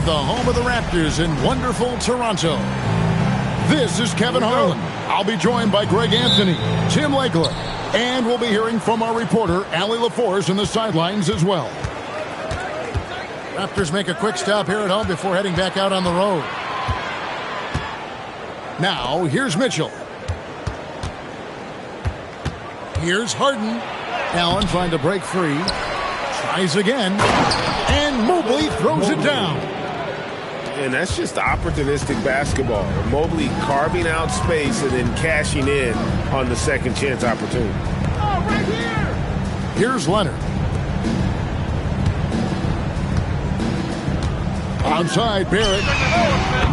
the home of the Raptors in wonderful Toronto. This is Kevin Harlan. I'll be joined by Greg Anthony, Tim Legler, and we'll be hearing from our reporter, Allie LaForce, in the sidelines as well. Raptors make a quick stop here at home before heading back out on the road. Now, here's Mitchell. Here's Harden. Allen trying to break free. Tries again. And Mobley throws it down. And that's just opportunistic basketball. Mobley carving out space and then cashing in on the second chance opportunity. Oh, right here. Here's Leonard. Outside, Barrett.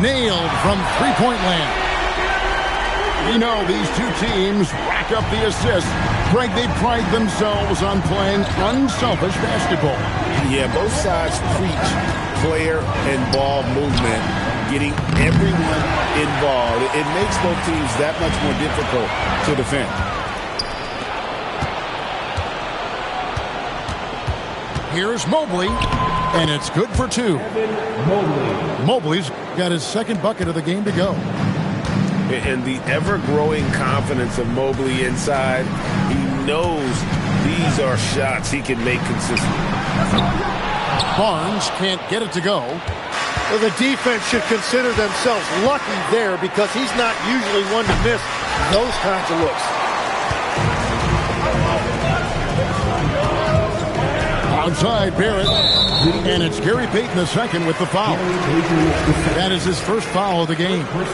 Nailed from three-point land. We know these two teams rack up the assists. Greg, they pride themselves on playing unselfish basketball. Yeah, both sides preach player and ball movement, getting everyone involved. It makes both teams that much more difficult to defend. Here's Mobley, and it's good for two. Mobley's got his second bucket of the game to go. And the ever-growing confidence of Mobley inside, he knows these are shots he can make consistently. Barnes can't get it to go. Well, the defense should consider themselves lucky there because he's not usually one to miss those kinds of looks. Outside, Barrett. And it's Gary Payton II with the foul. That is his first foul of the game. First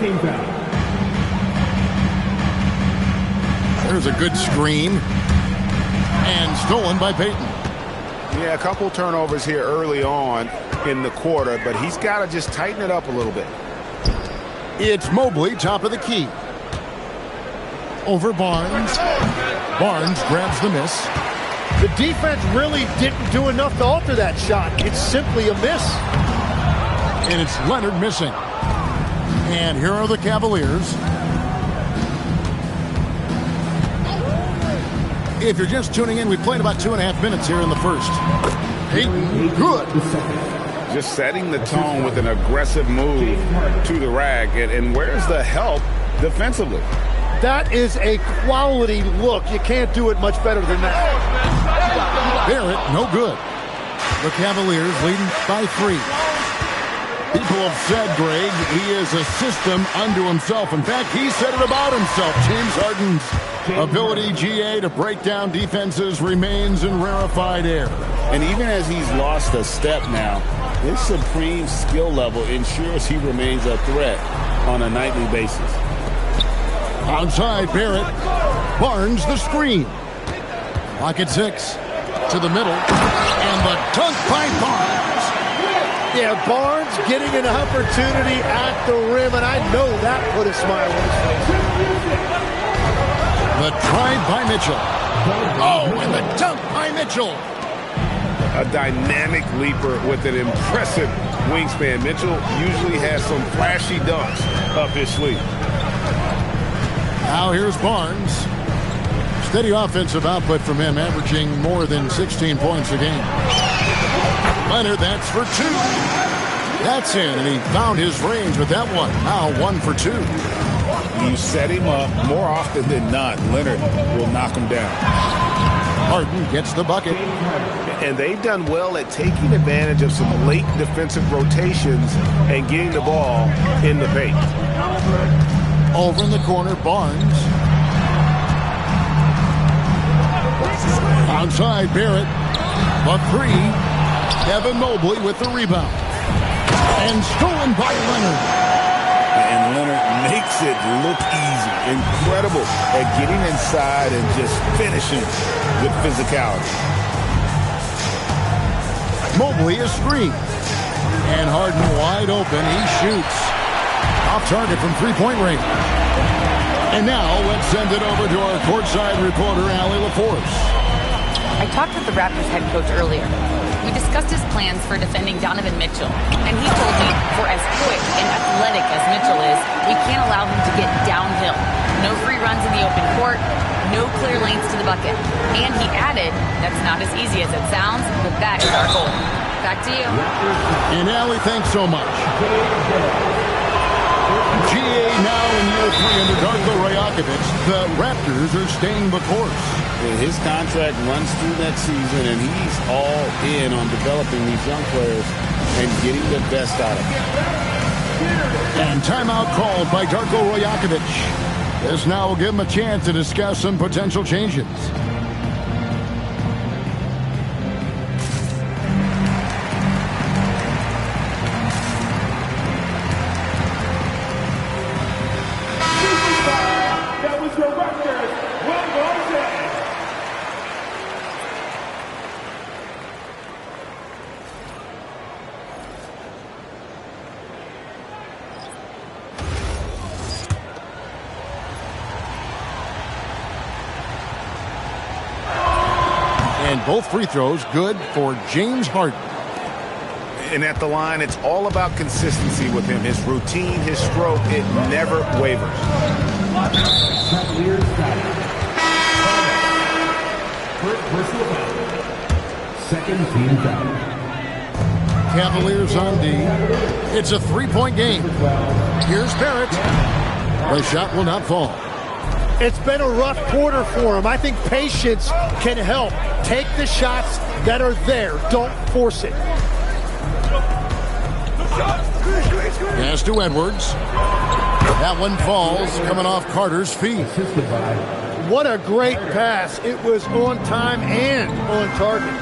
team foul. There's a good screen. And stolen by Payton. Yeah, a couple turnovers here early on in the quarter, but he's got to just tighten it up a little bit. It's Mobley, top of the key. Over Barnes. Barnes grabs the miss. The defense really didn't do enough to alter that shot. It's simply a miss. And it's Leonard missing. And here are the Cavaliers. If you're just tuning in, we played about 2.5 minutes here in the first. Payton, good. Just setting the tone with an aggressive move to the rack. And where's the help defensively? That is a quality look. You can't do it much better than that. Barrett, no good. The Cavaliers leading by 3. People have said, Greg, he is a system unto himself. In fact, he said it about himself. James Harden's ability, GA, to break down defenses remains in rarefied air. And even as he's lost a step now, his supreme skill level ensures he remains a threat on a nightly basis. Outside, Barrett. Barnes, the screen. Lock at 6. To the middle. And the dunk by Barnes. Yeah, Barnes getting an opportunity at the rim, and I know that put a smile on his face. The drive by Mitchell. Oh, and the dunk by Mitchell. A dynamic leaper with an impressive wingspan. Mitchell usually has some flashy dunks up his sleeve. Now here's Barnes. Steady offensive output from him, averaging more than 16 points a game. Leonard, that's for 2. That's in, and he found his range with that one. Now 1 for 2. You set him up more often than not. Leonard will knock him down. Harden gets the bucket. And they've done well at taking advantage of some late defensive rotations and getting the ball in the paint. Over in the corner, Barnes. Outside, Barrett. But 3. Kevin Mobley with the rebound. And stolen by Leonard. And Leonard makes it look easy. Incredible at getting inside and just finishing with physicality. Mobley is screened. And Harden wide open. He shoots. Off target from three-point range. And now let's send it over to our courtside reporter, Allie LaForce. I talked with the Raptors head coach earlier. We discussed his plans for defending Donovan Mitchell, and he told me for as quick and athletic as Mitchell is, we can't allow him to get downhill. No free runs in the open court, no clear lanes to the bucket. And he added, that's not as easy as it sounds, but that is our goal. Back to you. And Allie, thanks so much. GA now in year 3 under Darko Rajakovic. The Raptors are staying the course. His contract runs through that season, and he's all in on developing these young players and getting the best out of them. And timeout called by Darko Rajakovic. This now will give him a chance to discuss some potential changes. That was your record. Well done. And both free throws good for James Harden. And at the line, it's all about consistency with him. His routine, his stroke, it never wavers. Personal foul. Second team foul. Cavaliers on D. It's a three-point game. Here's Barrett. The shot will not fall. It's been a rough quarter for him. I think patience can help. Take the shots that are there. Don't force it. Pass to Edwards. That one falls, coming off Carter's feet. What a great pass. It was on time and on target.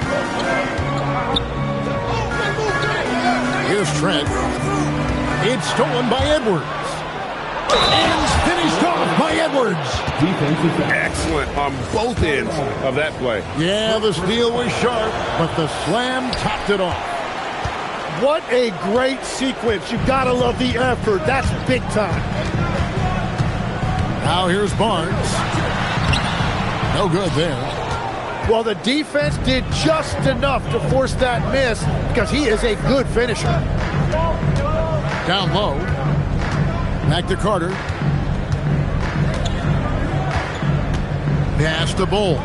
Here's Trent. It's stolen by Edwards. And finished off by Edwards. Excellent on both ends of that play. Yeah, the steal was sharp, but the slam topped it off. What a great sequence. You've got to love the effort. That's big time. Now here's Barnes. No good there. Well, the defense did just enough to force that miss because he is a good finisher. Down low. Back to Carter. Pass to Bull.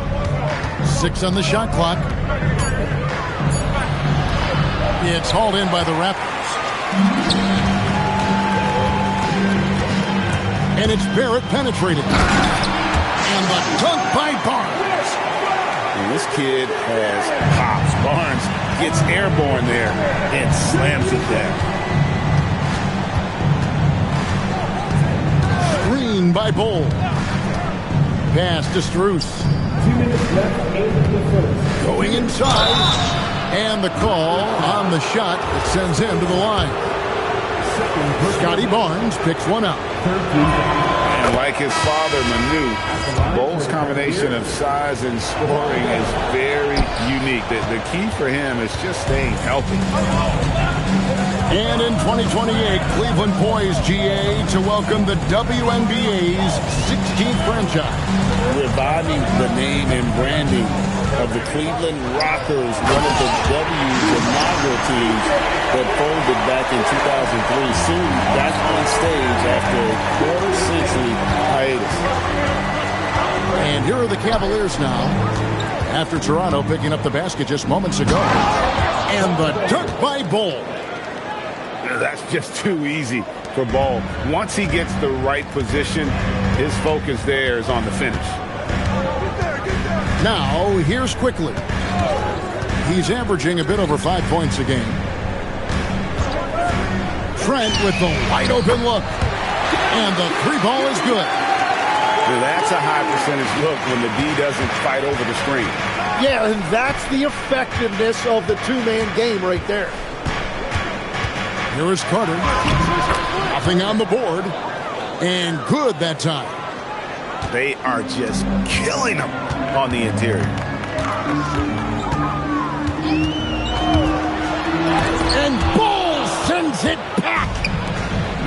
6 on the shot clock. It's hauled in by the Raptors. And it's Barrett penetrating. And the dunk by Barnes. And this kid has pops. Barnes gets airborne there and slams it down. Screen by Bull. Pass to Strus. 2 minutes left in the first. Going inside. And the call on the shot that sends him to the line. Scotty Barnes picks one out. And like his father, Manu, Bull's combination of size and scoring is very unique. The key for him is just staying healthy. And in 2028, Cleveland poised, GA, to welcome the WNBA's 16th franchise. Reviving the name and branding of the Cleveland Rockers, one of the W's inaugural teams that folded back in 2003, soon back on stage after a quarter-century hiatus. And here are the Cavaliers now, after Toronto picking up the basket just moments ago. And the dunk by Bull. That's just too easy for Ball. Once he gets the right position, his focus there is on the finish. Now, here's Quickly. He's averaging a bit over 5 points a game. Trent with the wide open look. And the three ball is good. That's a high percentage look when the D doesn't fight over the screen. Yeah, and that's the effectiveness of the two-man game right there. Here is Carter. Nothing on the board. And good that time. They are just killing them on the interior. And Bull sends it back.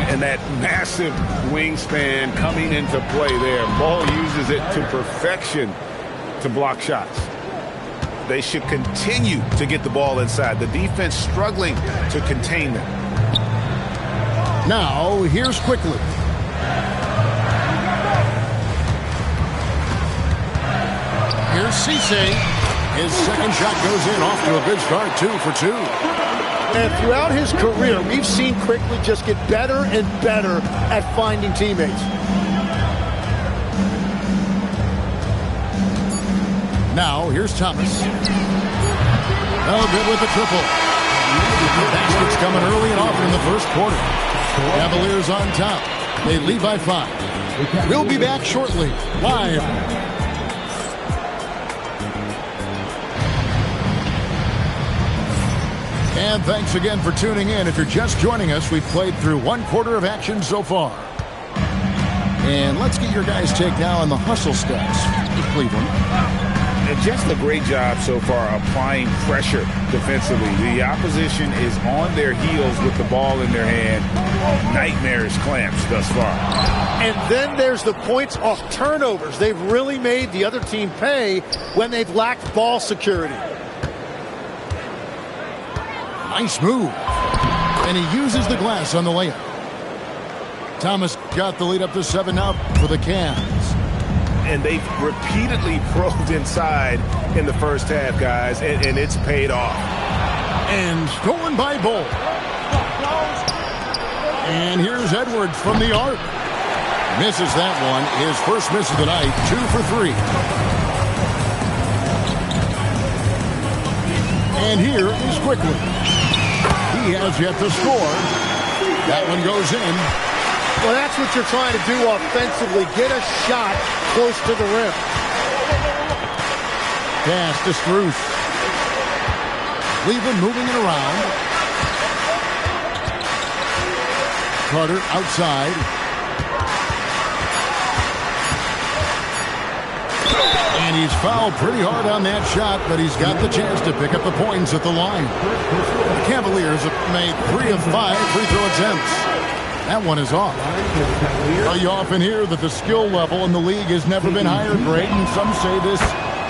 And that massive wingspan coming into play there. Ball uses it to perfection to block shots. They should continue to get the ball inside. The defense struggling to contain them. Now, here's Quickly. Here's Cisse. His second shot goes in, off to a good start, 2 for 2. And throughout his career, we've seen Quickley just get better and better at finding teammates. Now, here's Thomas. Oh, good with the triple. Baskets coming early and often in the first quarter. Cavaliers on top. They lead by 5. We'll be back shortly. Live. And thanks again for tuning in. If you're just joining us, we've played through 1 quarter of action so far. And let's get your guys' take now on the hustle stats in Cleveland. And just a great job so far applying pressure defensively. The opposition is on their heels with the ball in their hand. Nightmarish clamps thus far. And then there's the points off turnovers. They've really made the other team pay when they've lacked ball security. Nice move. And he uses the glass on the layup. Thomas got the lead up to 7 now for the Cavs. And they've repeatedly probed inside in the first half, guys, and it's paid off. And stolen by Bull. And here's Edwards from the arc. Misses that one. His first miss of the night, 2 for 3. And here is Quickley. He has yet to score. That one goes in. Well, that's what you're trying to do offensively. Get a shot close to the rim. Pass to Strus. Cleveland moving it around. Carter outside. And he's fouled pretty hard on that shot, but he's got the chance to pick up the points at the line. The Cavaliers have made 3 of 5 free throw attempts. That one is off. Well, you often hear that the skill level in the league has never been higher, Greg, and some say this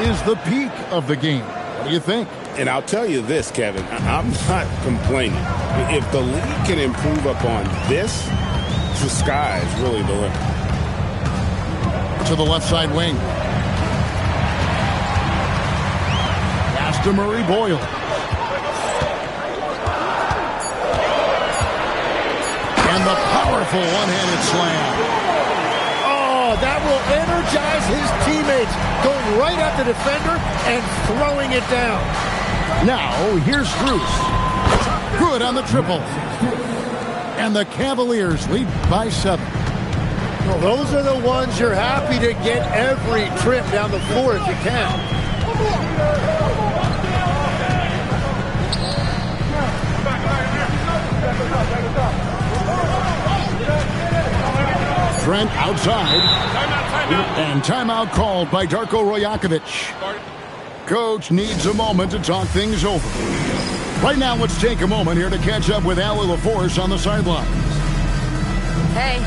is the peak of the game. What do you think? And I'll tell you this, Kevin, I'm not complaining. If the league can improve upon this, the sky is really the limit. To the left side wing. Pass to Murray Boyle. And the powerful one-handed slam. Oh, that will energize his teammates. Going right at the defender and throwing it down. Now, here's Strus. Good on the triple. And the Cavaliers lead by 7. Well, those are the ones you're happy to get every trip down the floor if you can. Trent outside. And timeout called by Darko Rajakovic. Coach needs a moment to talk things over. Right now, let's take a moment here to catch up with Allie LaForce on the sidelines. Hey,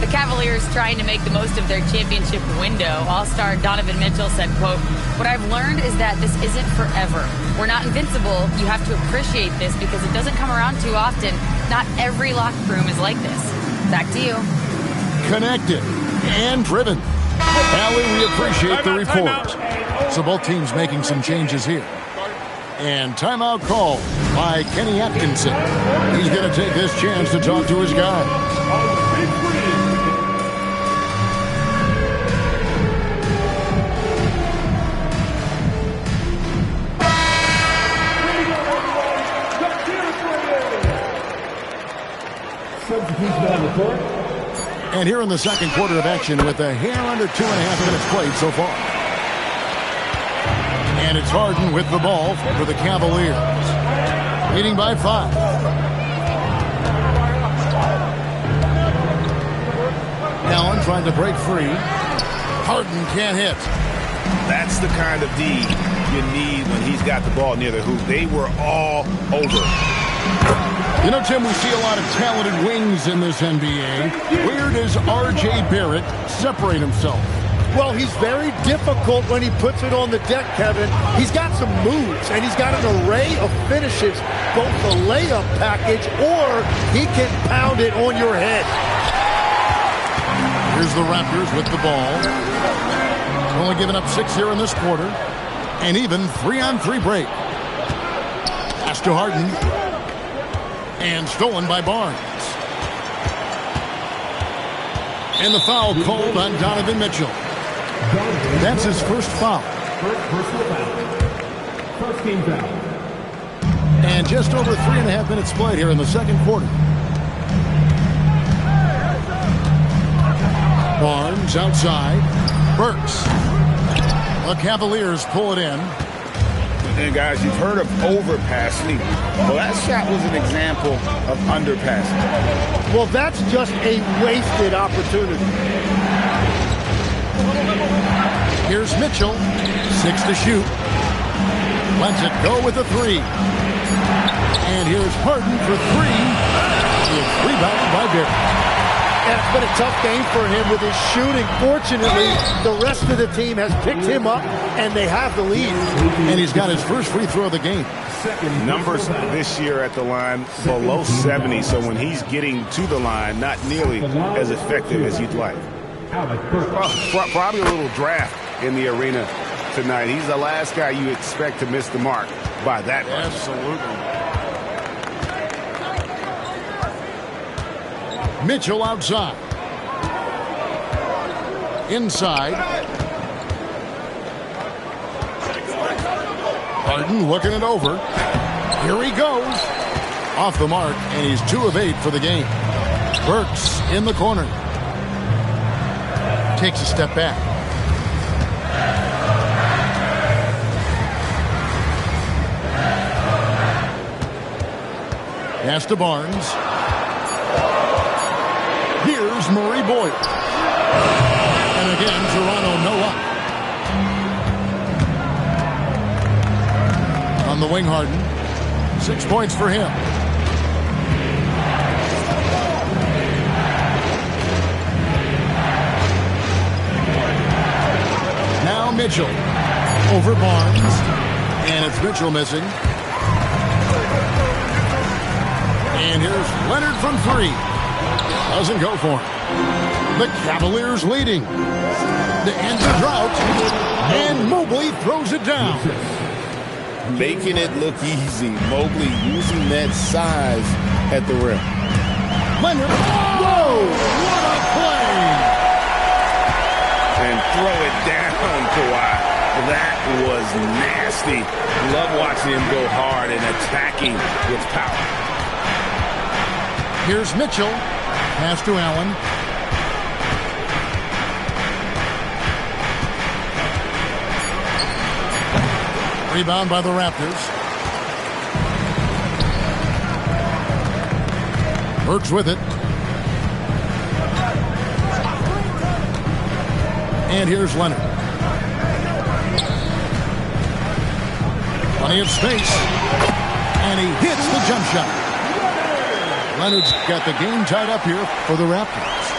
the Cavaliers trying to make the most of their championship window. All-star Donovan Mitchell said, quote, "What I've learned is that this isn't forever. We're not invincible. You have to appreciate this because it doesn't come around too often. Not every locker room is like this." Back to you. Connected and driven. Allie, we appreciate the report. So both teams making some changes here. And timeout called by Kenny Atkinson. He's going to take this chance to talk to his guys. And here in the second quarter of action with a hair under 2.5 minutes played so far. And it's Harden with the ball for the Cavaliers. Leading by 5. Allen trying to break free. Harden can't hit. That's the kind of D you need when he's got the ball near the hoop. They were all over. You know, Tim, we see a lot of talented wings in this NBA. Where does R.J. Barrett separate himself? Well, he's very difficult when he puts it on the deck, Kevin. He's got some moves, and he's got an array of finishes, both the layup package, or he can pound it on your head. Here's the Raptors with the ball. Only giving up 6 here in this quarter. And even 3-on-3 break. Pass to Harden. And stolen by Barnes. And the foul called on Donovan Mitchell. That's his first foul. First personal foul. First team foul. And just over 3.5 minutes played here in the second quarter. Barnes outside. Burks. The Cavaliers pull it in. And guys, you've heard of overpassing. Well, that shot was an example of underpassing. Well, that's just a wasted opportunity. Here's Mitchell. 6 to shoot. Lets it go with a 3. And here's Harden for 3. It's rebounded by Barry. And it's been a tough game for him with his shooting. Fortunately, the rest of the team has picked him up, and they have the lead. And he's got his first free throw of the game. Numbers this year at the line below 70, so when he's getting to the line, not nearly as effective as you'd like. Probably a little draft in the arena tonight. He's the last guy you expect to miss the mark by that much. Absolutely. Mitchell outside. Inside. Harden looking it over. Here he goes. Off the mark, and he's 2 of 8 for the game. Burks in the corner. Takes a step back. Pass to Barnes. Here's Murray Boyd. And again, Toronto no up. On the wing, Harden. 6 points for him. Now Mitchell. Over Barnes. And it's Mitchell missing. And here's Leonard from 3. Doesn't go for him. The Cavaliers leading. The end of drought. And Mobley throws it down. Making it look easy. Mobley using that size at the rim. Leonard. Whoa! What a play! And throw it down, Kawhi. That was nasty. Love watching him go hard and attacking with power. Here's Mitchell. Pass to Allen. Rebound by the Raptors. Burks with it. And here's Leonard. Plenty of space. And he hits the jump shot. Leonard's got the game tied up here for the Raptors.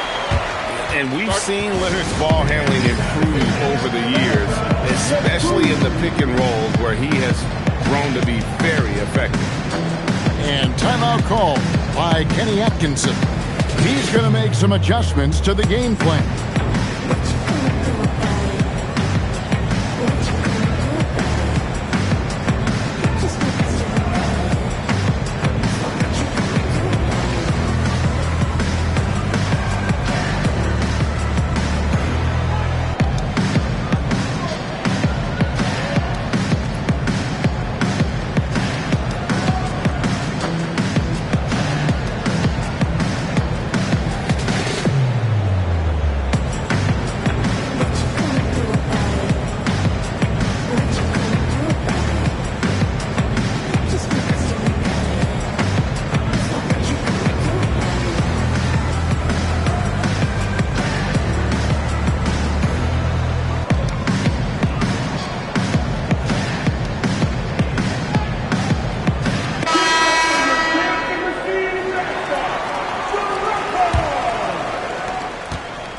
And we've seen Leonard's ball handling improve over the years, especially in the pick and rolls where he has grown to be very effective. And timeout called by Kenny Atkinson. He's going to make some adjustments to the game plan.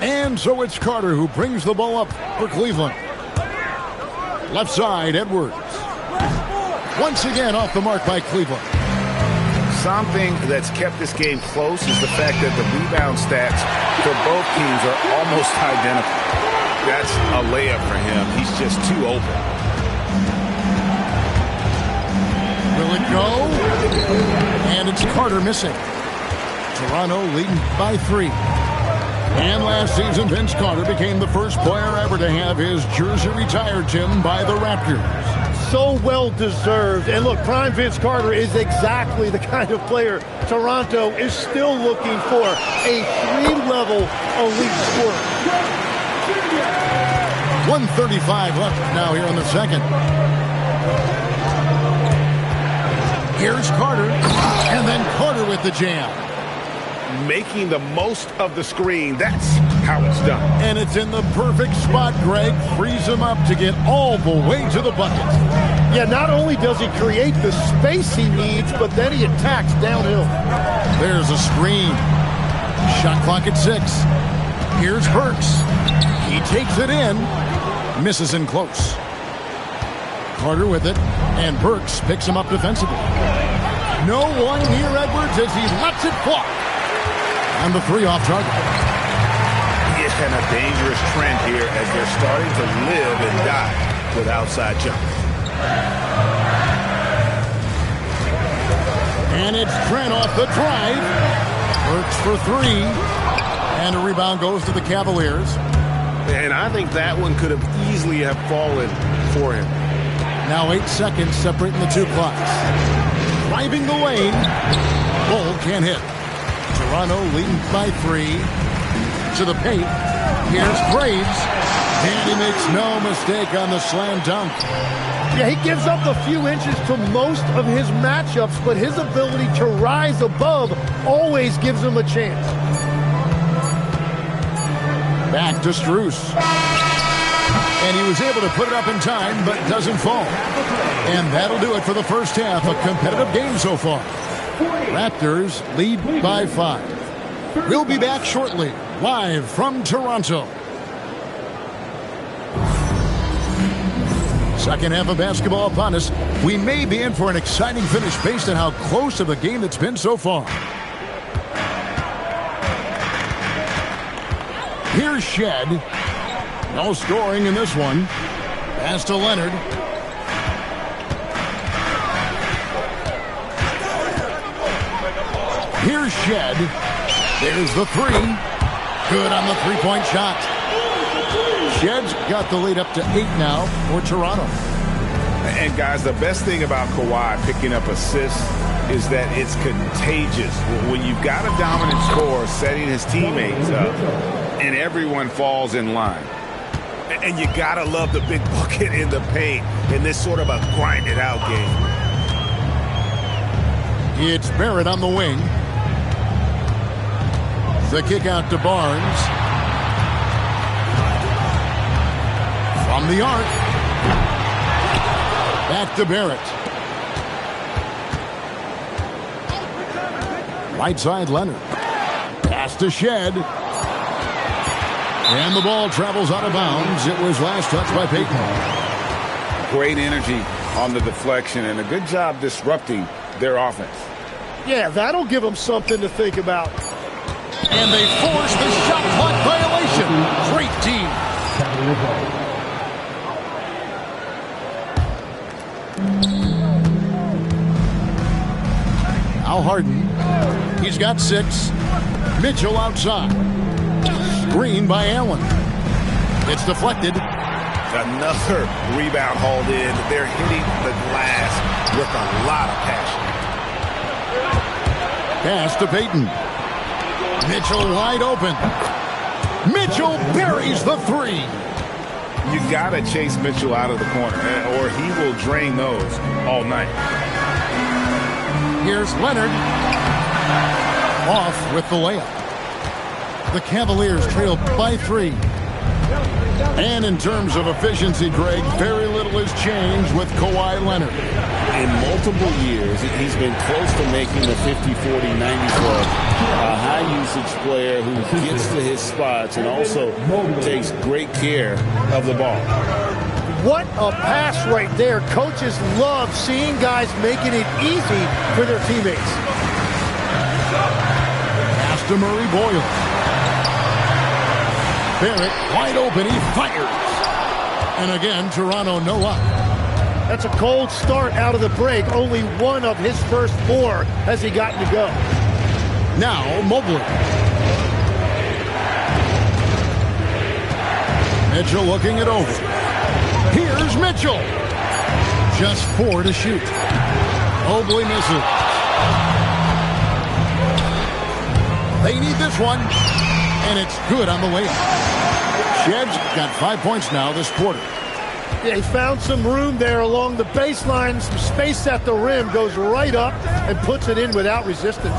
And so it's Carter who brings the ball up for Cleveland. Left side, Edwards. Once again off the mark by Cleveland. Something that's kept this game close is the fact that the rebound stats for both teams are almost identical. That's a layup for him. He's just too open. Will it go? And it's Carter missing. Toronto leading by 3. And last season, Vince Carter became the first player ever to have his jersey retired, Tim, by the Raptors. So well deserved. And look, prime Vince Carter is exactly the kind of player Toronto is still looking for. A 3-level elite scorer. 1:35 left now here in the second. Here's Carter, and then Carter with the jam. Making the most of the screen. That's how it's done. And it's in the perfect spot, Greg. Frees him up to get all the way to the bucket. Yeah, not only does he create the space he needs, but then he attacks downhill. There's a screen. Shot clock at 6. Here's Burks. He takes it in. Misses in close. Carter with it, and Burks picks him up defensively. No one near Edwards as he lets it fly. And the 3 off target. It's in a dangerous trend here as they're starting to live and die with outside jumpers. And it's Trent off the drive. Burks for 3. And a rebound goes to the Cavaliers. And I think that one could have easily have fallen for him. Now 8 seconds separating the 2 clocks. Driving the lane. Bull can't hit. Toronto leading by 3. To the paint. Here's Graves. And he makes no mistake on the slam dunk. Yeah, he gives up a few inches to most of his matchups, but his ability to rise above always gives him a chance. Back to Strus. And he was able to put it up in time, but doesn't fall. And that'll do it for the first half. A competitive game so far. Raptors lead by 5. We'll be back shortly, live from Toronto. Second half of basketball upon us. We may be in for an exciting finish based on how close of a game it's been so far. Here's Shed. No scoring in this one. Pass to Leonard. Here's Shed. There's the 3. Good on the 3-point shot. Shed's got the lead up to 8 now for Toronto. And guys, the best thing about Kawhi picking up assists is that it's contagious. When you've got a dominant scorer setting his teammates up, and everyone falls in line. And you gotta love the big bucket in the paint in this sort of a grinded out game. It's Barrett on the wing. The kick out to Barnes. From the arc. Back to Barrett. Right side Leonard. Pass to Shed. And the ball travels out of bounds. It was last touched by Payton. Great energy on the deflection and a good job disrupting their offense. Yeah, that'll give them something to think about. And they force the shot clock violation. Great team. Al Harden. He's got 6. Mitchell outside. Screen by Allen. It's deflected. Another rebound hauled in. They're hitting the glass with a lot of passion. Pass to Payton. Mitchell wide open. Mitchell buries the 3. You got to chase Mitchell out of the corner, or he will drain those all night. Here's Leonard. Off with the layup. The Cavaliers trail by 3. And in terms of efficiency, Greg, very little has changed with Kawhi Leonard. In multiple years, he's been close to making the 50-40-90 club. A high-usage player who gets to his spots and also takes great care of the ball. What a pass right there. Coaches love seeing guys making it easy for their teammates. Pass to Murray Boyle. Barrett wide open. He fires. And again, Toronto no up. That's a cold start out of the break. Only one of his first 4 has he gotten to go. Now, Mobley. Mitchell looking it over. Here's Mitchell. Just 4 to shoot. Mobley misses. They need this one. And it's good on the layup. Shedd's got 5 points now this quarter. They found some room there along the baseline. Some space at the rim. Goes right up and puts it in without resistance.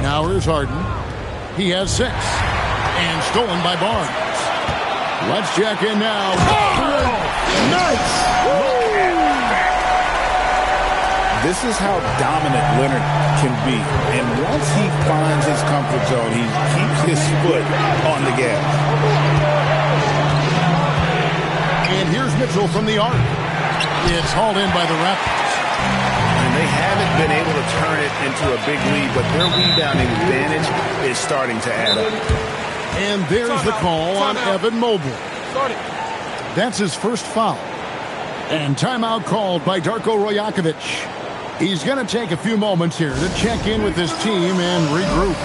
Now here's Harden. He has 6. And stolen by Barnes. Let's check in now. Oh, nice! This is how dominant Leonard can be. And once he finds his comfort zone, he keeps his foot on the gas. And here's Mitchell from the arc. It's hauled in by the Raptors. And they haven't been able to turn it into a big lead, but their rebounding advantage is starting to add up. And there's the call on Evan Mobley. That's his first foul. And timeout called by Darko Rajakovic. He's going to take a few moments here to check in with his team and regroup.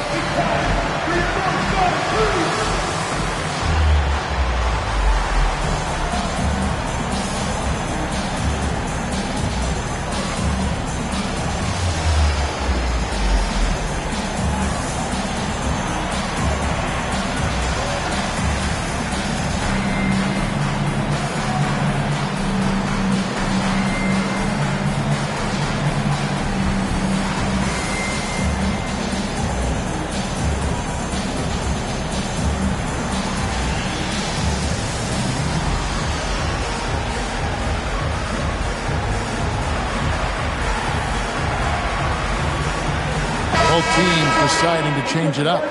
Both teams deciding to change it up.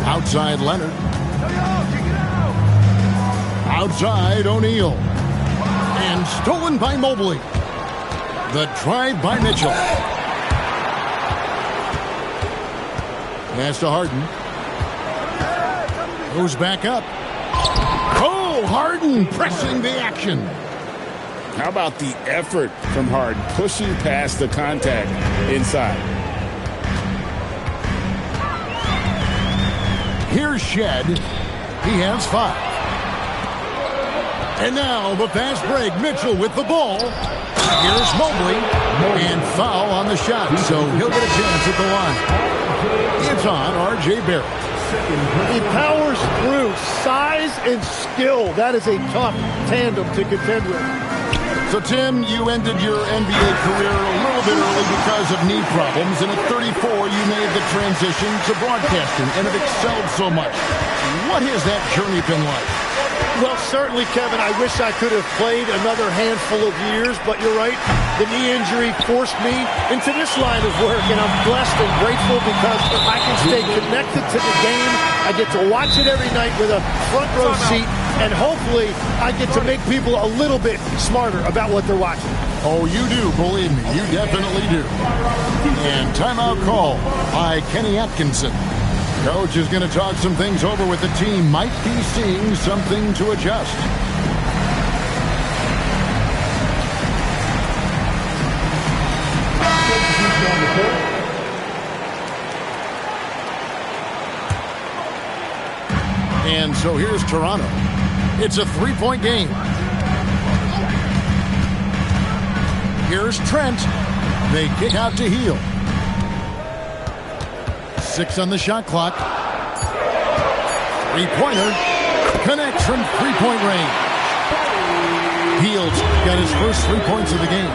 Outside Leonard. Outside O'Neal. And stolen by Mobley. The drive by Mitchell. Pass to Harden. Goes back up. Harden pressing the action. How about the effort from Harden, pushing past the contact inside? Here's Shed. He has 5. And now the fast break. Mitchell with the ball. Here's Mobley. And foul on the shot, so he'll get a chance at the line. It's on R.J. Barrett. He powers through. Size and skill. That is a tough tandem to contend with. So, Tim, you ended your NBA career a little bit early because of knee problems, and at 34, you made the transition to broadcasting and have excelled so much. What has that journey been like? Well, certainly, Kevin, I wish I could have played another handful of years, but you're right. The knee injury forced me into this line of work, and I'm blessed and grateful because I can stay connected to the game. I get to watch it every night with a front row seat, and hopefully I get to make people a little bit smarter about what they're watching. Oh, you do, believe me. You definitely do. And timeout call by Kenny Atkinson. Coach is going to talk some things over with the team. Might be seeing something to adjust. And so here's Toronto. It's a 3-point game. Here's Trent. They kick out to Hield. 6 on the shot clock. Three-pointer. Connects from three-point range. Hield's got his first 3 points of the game.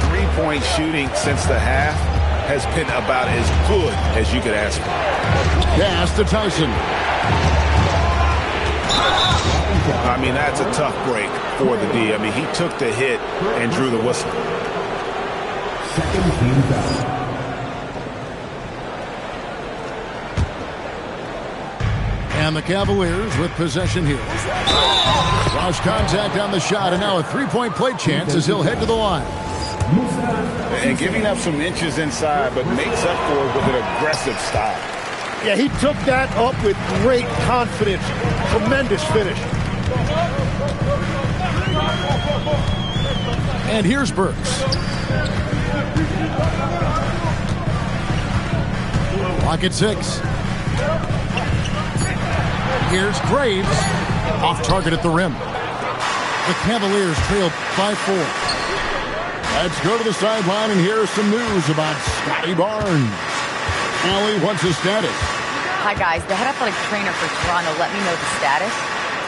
3-point shooting since the half has been about as good as you could ask for. Pass to Tyson. I mean, that's a tough break for the D. I mean, he took the hit and drew the whistle. Second team foul. And the Cavaliers with possession here. Cross contact on the shot, and now a 3-point play chance as he'll head to the line. And giving up some inches inside, but makes up for it with an aggressive style. Yeah, he took that up with great confidence. Tremendous finish. And here's Burks. Clock at 6. Here's Graves. Off target at the rim. The Cavaliers trail by 4. Let's go to the sideline and hear some news about Scotty Barnes. Allie, what's his status? Hi, guys. The head athletic trainer for Toronto let me know the status.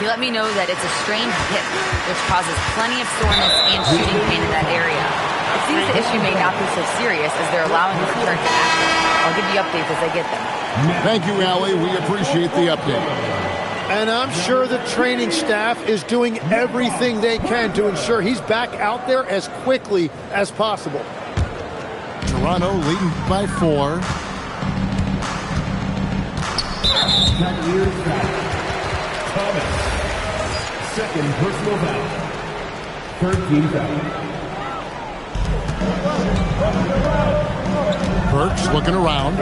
He let me know that it's a strained hip, which causes plenty of soreness and shooting pain in that area. It seems the issue may not be so serious as they're allowing him to return to action. I'll give you updates as I get them. Thank you, Allie. We appreciate the update. And I'm sure the training staff is doing everything they can to ensure he's back out there as quickly as possible. Toronto leading by 4. Cavaliers foul. Thomas. Second personal foul. Third team foul. Burks looking around.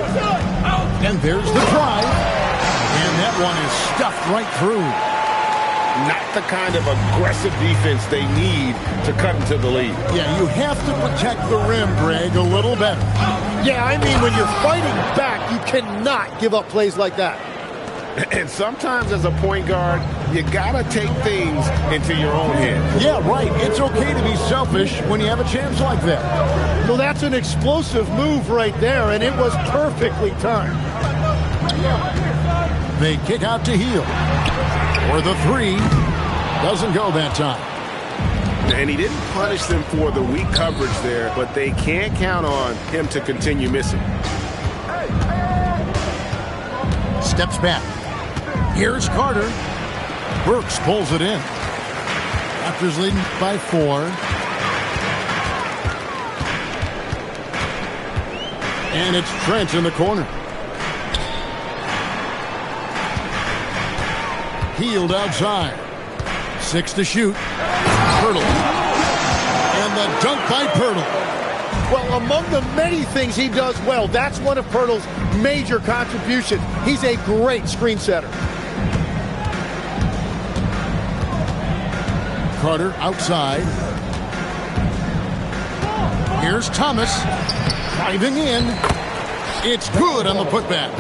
And there's the drive. And that one is stuffed right through. Not the kind of aggressive defense they need to cut into the lead. Yeah, you have to protect the rim, Greg, a little better. Yeah, I mean, when you're fighting back, you cannot give up plays like that. And sometimes as a point guard, you gotta take things into your own hands. Yeah, right. It's okay to be selfish when you have a chance like that. Well, that's an explosive move right there, and it was perfectly timed. They kick out to Hield. For the 3. Doesn't go that time. And he didn't punish them for the weak coverage there, but they can't count on him to continue missing. Steps back. Here's Carter. Burks pulls it in. Raptors leading by 4. And it's Trent in the corner. Hield outside. 6 to shoot. Pirtle. And the dunk by Pirtle. Well, among the many things he does well, that's one of Pirtle's major contributions. He's a great screen setter. Carter outside. Here's Thomas. Diving in. It's good on the putback.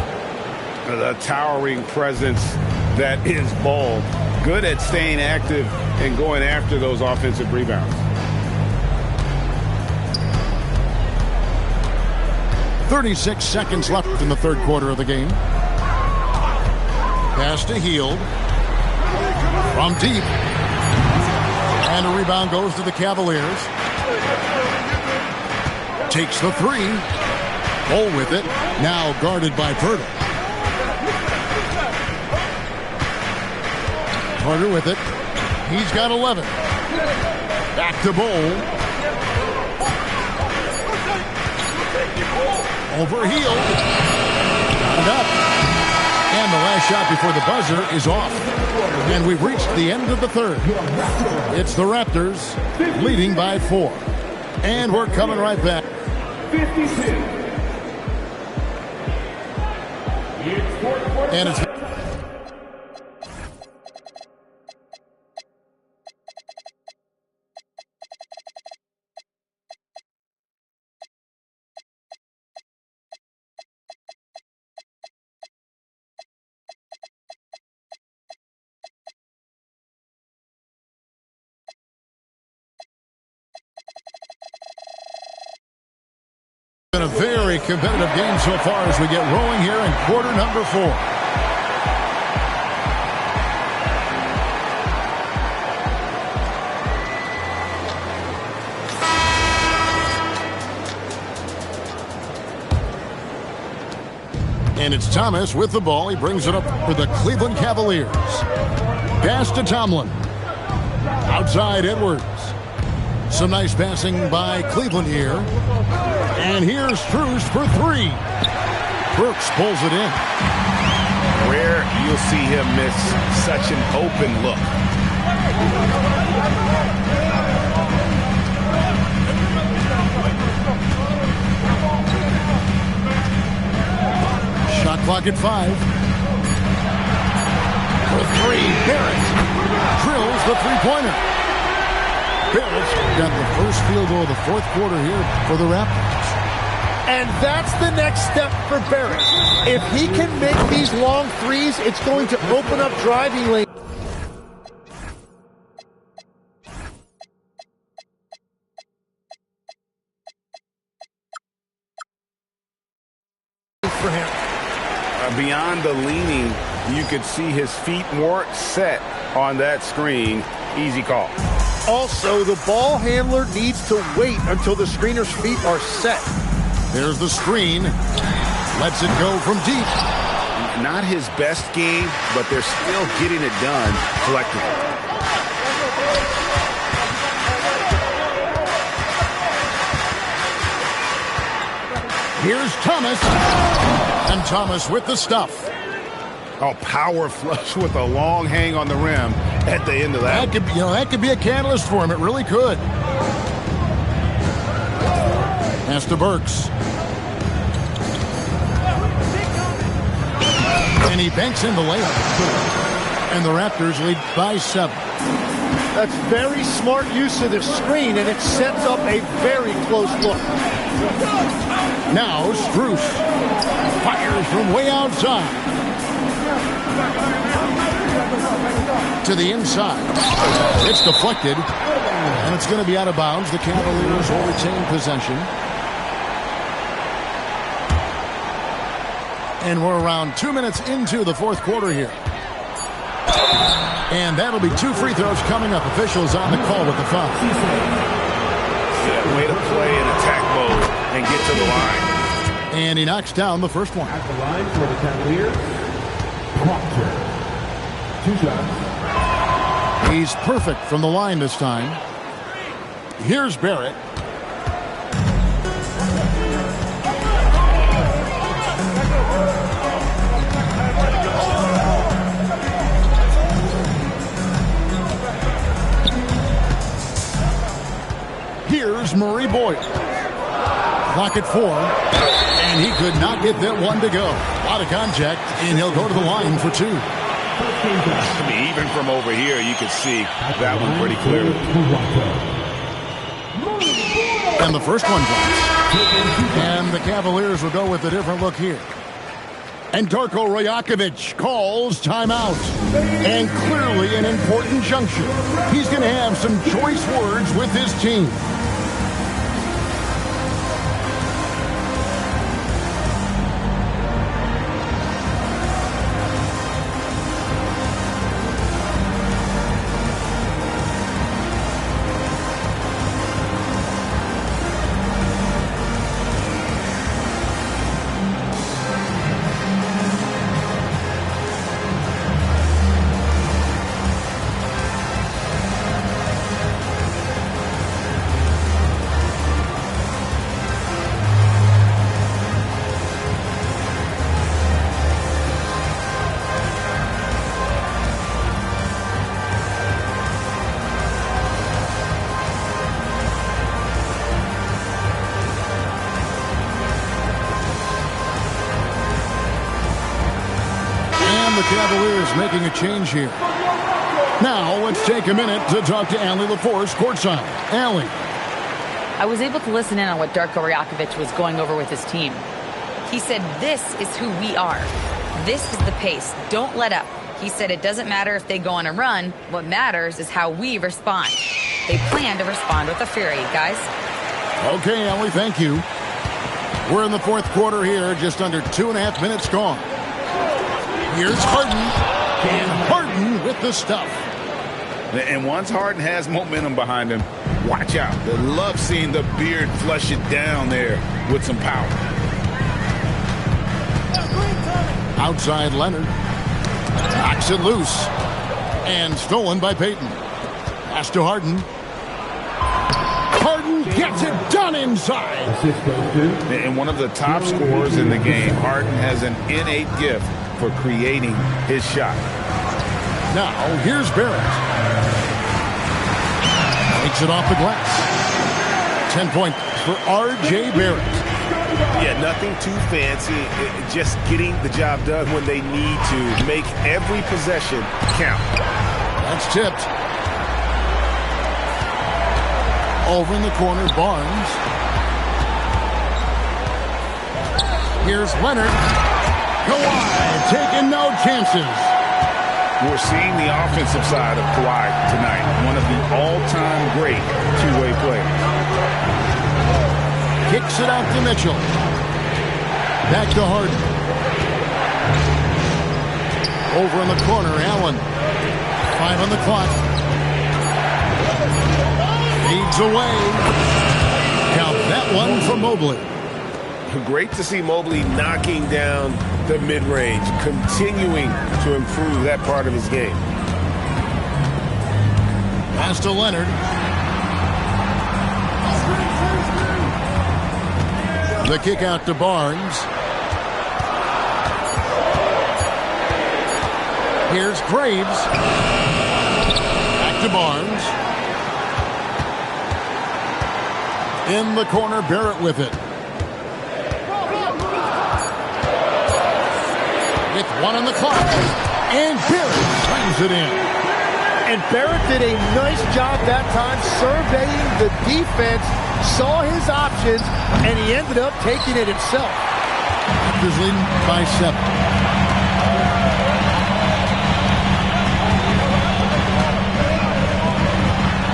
The towering presence that is Ball. Good at staying active and going after those offensive rebounds. 36 seconds left in the third quarter of the game. Pass to Hield. From deep. And a rebound goes to the Cavaliers. Takes the 3. Ball with it. Now guarded by Pirtle. Carter with it. He's got 11. Back to Bol. Over Hield. And up. And the last shot before the buzzer is off. And we've reached the end of the third. It's the Raptors leading by 4. And we're coming right back. 52. And it's been a very competitive game so far as we get rolling here in quarter number 4. And it's Thomas with the ball. He brings it up for the Cleveland Cavaliers. Pass to Tomlin. Outside Edwards. Some nice passing by Cleveland here. And here's Strus for 3. Brooks pulls it in. Rare you'll see him miss such an open look. Clock at 5. For 3, Barrett drills the three-pointer. Barrett's got the first field goal of the fourth quarter here for the Raptors. And that's the next step for Barrett. If he can make these long threes, it's going to open up driving lanes for him. Beyond the leaning, you could see his feet more set on that screen. Easy call. Also, the ball handler needs to wait until the screener's feet are set. There's the screen. Lets it go from deep. Not his best game, but they're still getting it done collectively. Here's Thomas. And Thomas with the stuff. Oh, power flush with a long hang on the rim at the end of that. That could be a catalyst for him. It really could. Pass to Burks. And he banks in the layup. And the Raptors lead by 7. That's very smart use of the screen, and it sets up a very close look. Now Strus fires from way outside. To the inside. It's deflected. And it's going to be out of bounds. The Cavaliers will retain possession. And we're around 2 minutes into the fourth quarter here. And that'll be 2 free throws coming up. Officials on the call with the foul. Yeah, way to play in attack mode and get to the line. And he knocks down the first one. At the line for the Cavaliers, Proctor. 2 shots. He's perfect from the line this time. Here's Barrett. Here's Murray Boyle. Clock at 4. And he could not get that one to go. A lot of contact, and he'll go to the line for 2. I mean, even from over here, you could see that one pretty clearly. And the first one drops. And the Cavaliers will go with a different look here. And Darko Rajakovic calls timeout. And clearly an important juncture. He's going to have some choice words with his team. The Cavaliers making a change here. Now let's take a minute to talk to Allie LaForce courtside. Allie. I was able to listen in on what Darko Rajakovic was going over with his team. He said, this is who we are. This is the pace. Don't let up. He said it doesn't matter if they go on a run. What matters is how we respond. They plan to respond with a fury, guys. Okay, Allie, thank you. We're in the fourth quarter here, just under 2.5 minutes gone. Here's Harden, and Harden with the stuff. And once Harden has momentum behind him, watch out. They love seeing the beard flush it down there with some power. Outside Leonard. Knocks it loose. And stolen by Payton. Pass to Harden. Harden gets it done inside. And one of the top scorers in the game, Harden has an innate gift for creating his shot. Now, here's Barrett. Takes it off the glass. 10 points for R.J. Barrett. Yeah, nothing too fancy. Just getting the job done when they need to. Make every possession count. That's tipped. Over in the corner, Barnes. Here's Leonard. Kawhi taking no chances. We're seeing the offensive side of Kawhi tonight. One of the all-time great two-way players. Kicks it out to Mitchell. Back to Harden. Over in the corner, Allen. 5 on the clock. Feeds away. Count that one for Mobley. Great to see Mobley knocking down the mid-range, continuing to improve that part of his game. Pass to Leonard. The kick out to Barnes. Here's Graves. Back to Barnes. In the corner, Barrett with it. With 1 on the clock. And Barrett slams it in. And Barrett did a nice job that time surveying the defense, saw his options, and he ended up taking it himself. Raptors leading by 7.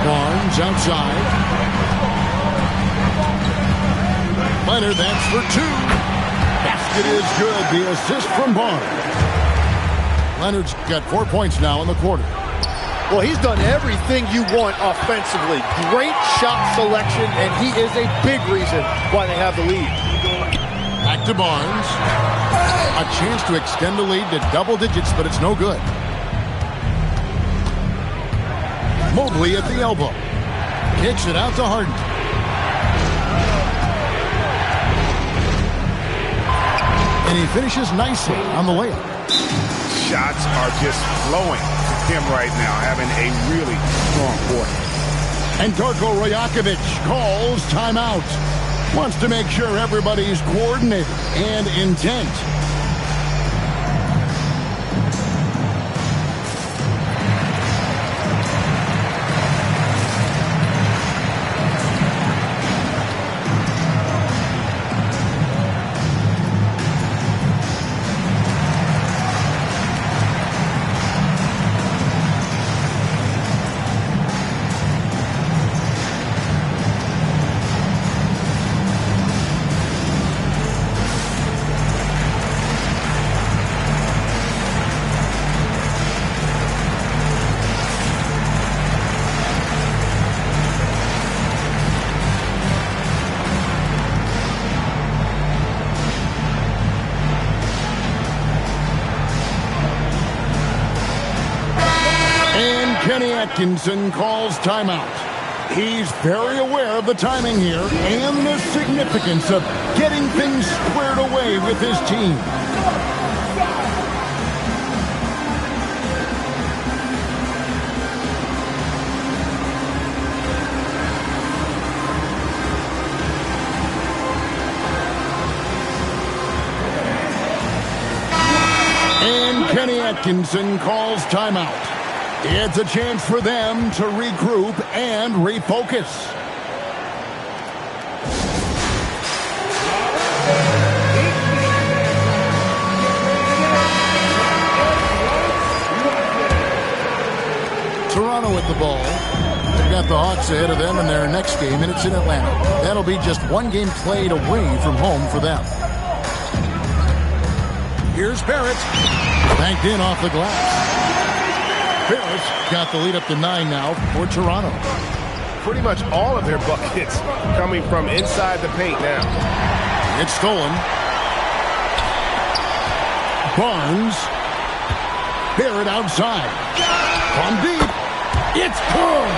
Barnes outside. Leonard, that's for 2. Basket is good. The assist from Barnes. Leonard's got 4 points now in the quarter. Well, he's done everything you want offensively. Great shot selection, and he is a big reason why they have the lead. Back to Barnes. A chance to extend the lead to double digits, but it's no good. Mobley at the elbow. Kicks it out to Harden. And he finishes nicely on the layup. Shots are just flowing to him right now, having a really strong quarter. And Darko Rajakovic calls timeout. Wants to make sure everybody's coordinated and intent. Kenny Atkinson calls timeout. He's very aware of the timing here and the significance of getting things squared away with his team. And Kenny Atkinson calls timeout. It's a chance for them to regroup and refocus. Toronto with the ball. They've got the Hawks ahead of them in their next game, and it's in Atlanta. That'll be just one game played away from home for them. Here's Barrett. Banked in off the glass. Barrett got the lead up to 9 now for Toronto. Pretty much all of their buckets coming from inside the paint now. It's stolen. Barnes. Barrett outside. From deep. It's good.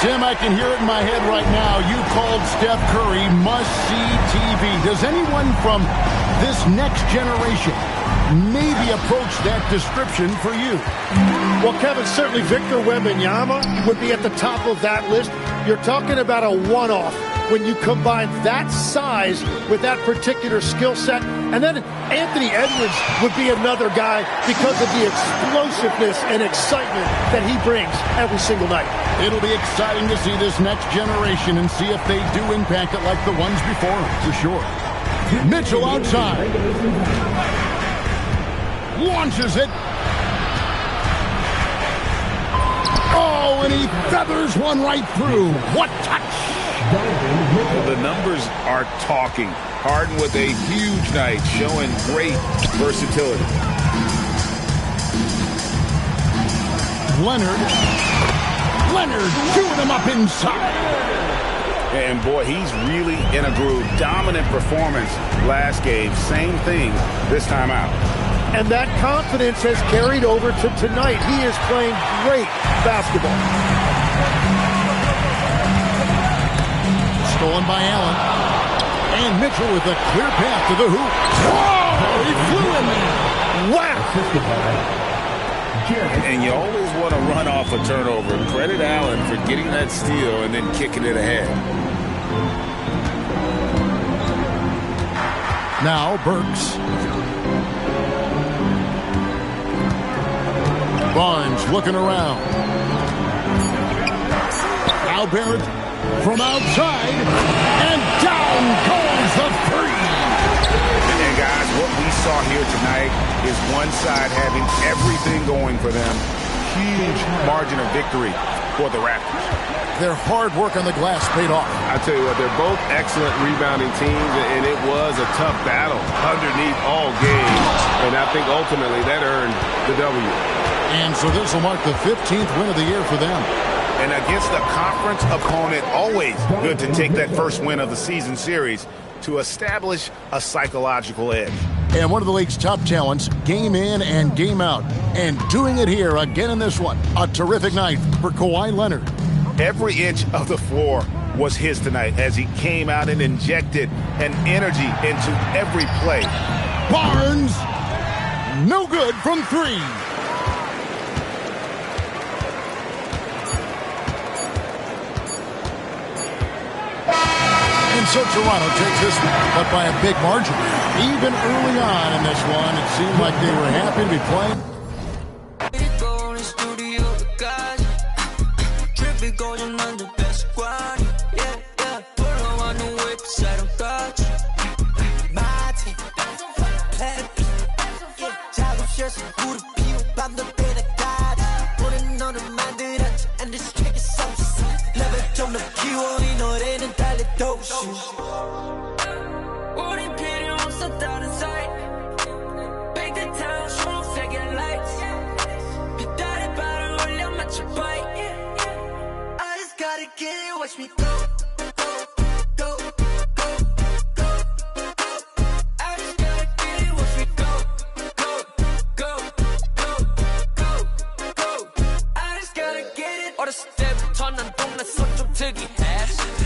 Tim, I can hear it in my head right now. You called Steph Curry must-see TV. Does anyone from this next generation maybe approach that description for you? Well, Kevin, certainly Victor Wembanyama would be at the top of that list. You're talking about a one-off. when you combine that size with that particular skill set. And then Anthony Edwards would be another guy because of the explosiveness and excitement that he brings every single night. It'll be exciting to see this next generation and see if they do impact it like the ones before, for sure. Mitchell outside. Launches it. Oh, and he feathers one right through. What touch! The numbers are talking. Harden with a huge night, showing great versatility. Leonard chewing him up inside. And boy, he's really in a groove. Dominant performance last game. Same thing this time out. And that confidence has carried over to tonight. He is playing great basketball. Stolen by Allen. And Mitchell with a clear path to the hoop. Whoa! He flew in there. Wow! And you always want to run off a turnover. Credit Allen for getting that steal and then kicking it ahead. Now Burks. Barnes looking around. Now Barrett from outside. And down goes the three. And guys, what we saw here tonight is one side having everything going for them. Huge margin of victory for the Raptors. Their hard work on the glass paid off. I tell you what, they're both excellent rebounding teams, and it was a tough battle underneath all game. And I think ultimately that earned the W. And so this will mark the 15th win of the year for them. And against a conference opponent, always good to take that first win of the season series to establish a psychological edge. And one of the league's top talents, game in and game out. And doing it here again in this one. A terrific night for Kawhi Leonard. Every inch of the floor was his tonight as he came out and injected an energy into every play. Barnes, no good from three. And so Toronto takes this one, but by a big margin. Even early on in this one, it seemed like they were happy to be playing. Watch me go, go, go, go, go, go. I just gotta get it. Watch me go, go, go, go, go, go. I just gotta get it. 어렸을 때부터 난 동네 손 좀 특이해.